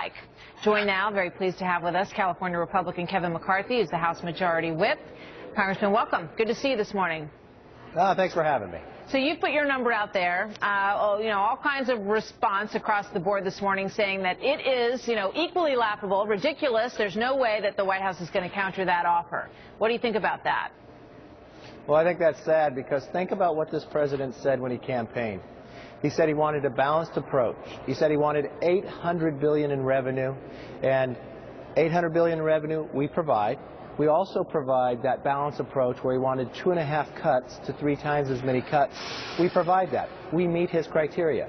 like. Joined now, very pleased to have with us, California Republican Kevin McCarthy, who's the House Majority Whip. Congressman, welcome. Good to see you this morning. Thanks for having me. So you've put your number out there, all kinds of response across the board this morning saying that it is, equally laughable, ridiculous. There's no way that the White House is going to counter that offer. What do you think about that? Well, I think that's sad because think about what this president said when he campaigned. He said he wanted a balanced approach. He said he wanted $800 billion in revenue, and $800 billion in revenue we provide. We also provide that balanced approach where he wanted 2.5 cuts to 3 times as many cuts. We provide that. We meet his criteria.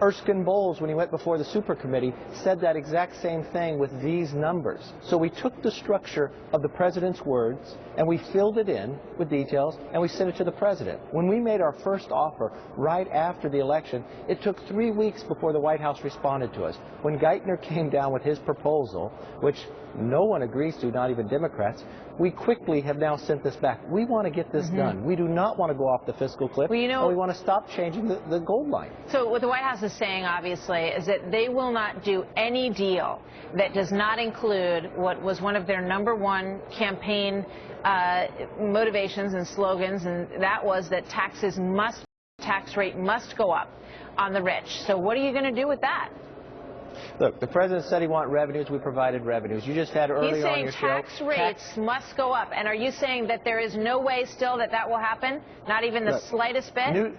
Erskine Bowles, when he went before the super committee, said that exact same thing with these numbers. So we took the structure of the president's words and we filled it in with details and we sent it to the president. When we made our first offer right after the election, it took 3 weeks before the White House responded to us. When Geithner came down with his proposal, which no one agrees to, not even Democrats, we quickly have now sent this back. We want to get this done. We do not want to go off the fiscal cliff, and we want to stop changing the gold line. So what the White House is saying, obviously, is that they will not do any deal that does not include what was one of their #1 campaign motivations and slogans, and that was that tax rate must go up on the rich. So what are you going to do with that? Look, the president said he wanted revenues. We provided revenues. You just had earlier on your show. He's saying tax rates must go up. And are you saying that there is no way still that that will happen? Not even the slightest bit?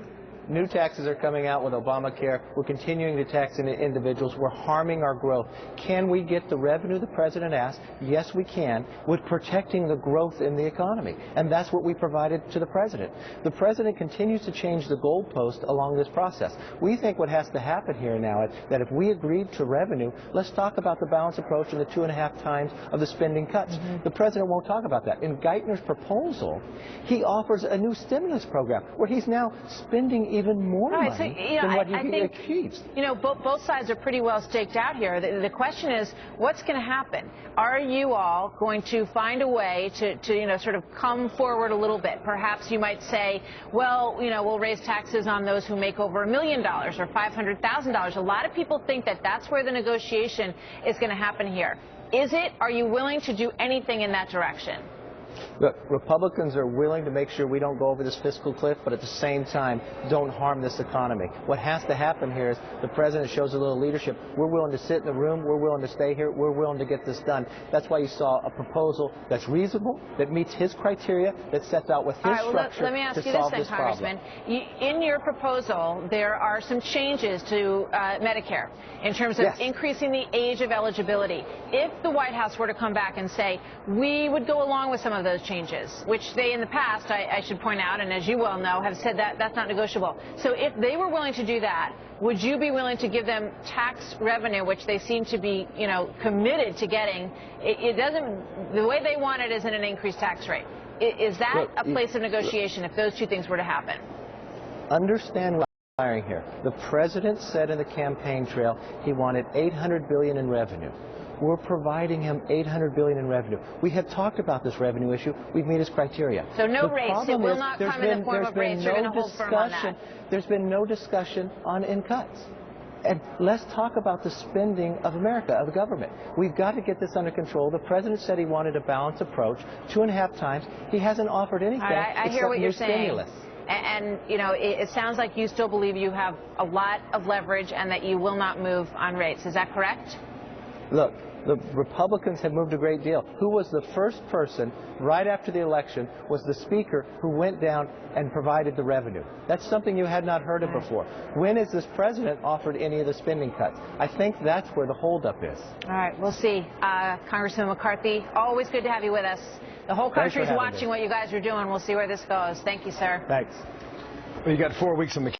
New taxes are coming out with Obamacare. We're continuing to tax individuals. We're harming our growth. Can we get the revenue the president asked? Yes, we can, with protecting the growth in the economy. And that's what we provided to the president. The president continues to change the goalpost along this process. We think what has to happen here now is that if we agreed to revenue, let's talk about the balanced approach and the 2.5 times of the spending cuts. The president won't talk about that. In Geithner's proposal, he offers a new stimulus program where he's now spending even more money than what he achieves. Both sides are pretty well staked out here. The question is, what's going to happen? Are you all going to find a way to sort of come forward a little bit? Perhaps you might say, well, we'll raise taxes on those who make over $1 million or $500,000. A lot of people think that that's where the negotiation is going to happen here. Is it? Are you willing to do anything in that direction? Look, Republicans are willing to make sure we don't go over this fiscal cliff, but at the same time, don't harm this economy. What has to happen here is the president shows a little leadership. We're willing to sit in the room. We're willing to stay here. We're willing to get this done. That's why you saw a proposal that's reasonable, that meets his criteria, that sets out with his structure let me ask you this then, Congressman. In your proposal, there are some changes to Medicare in terms of increasing the age of eligibility. If the White House were to come back and say, we would go along with some of those changes, which they in the past, I should point out, and as you well know, have said that that's not negotiable. So if they were willing to do that, would you be willing to give them tax revenue, which they seem to be, committed to getting? It doesn't, the way they want it isn't an increased tax rate. Is that a place of negotiation if those two things were to happen? Understand what I'm firing here. The president said in the campaign trail he wanted $800 billion in revenue. We're providing him $800 billion in revenue. We have talked about this revenue issue. We've met his criteria. So no rates. It will not come in the form of rates. You're going to hold firm on that. There's been no discussion on in cuts. And let's talk about the spending of America, of the government. We've got to get this under control. The president said he wanted a balanced approach 2.5 times. He hasn't offered anything I hear what you're saying. Stimulus. And it sounds like you still believe you have a lot of leverage and that you will not move on rates. Is that correct? Look, the Republicans have moved a great deal. Who was the first person right after the election was the speaker who went down and provided the revenue. That's something you had not heard of before. When has this president offered any of the spending cuts? I think that's where the holdup is. All right, we'll see. Congressman McCarthy, always good to have you with us. The whole country's watching what you guys are doing. We'll see where this goes. Thank you, sir. Thanks. Well, you got 4 weeks on the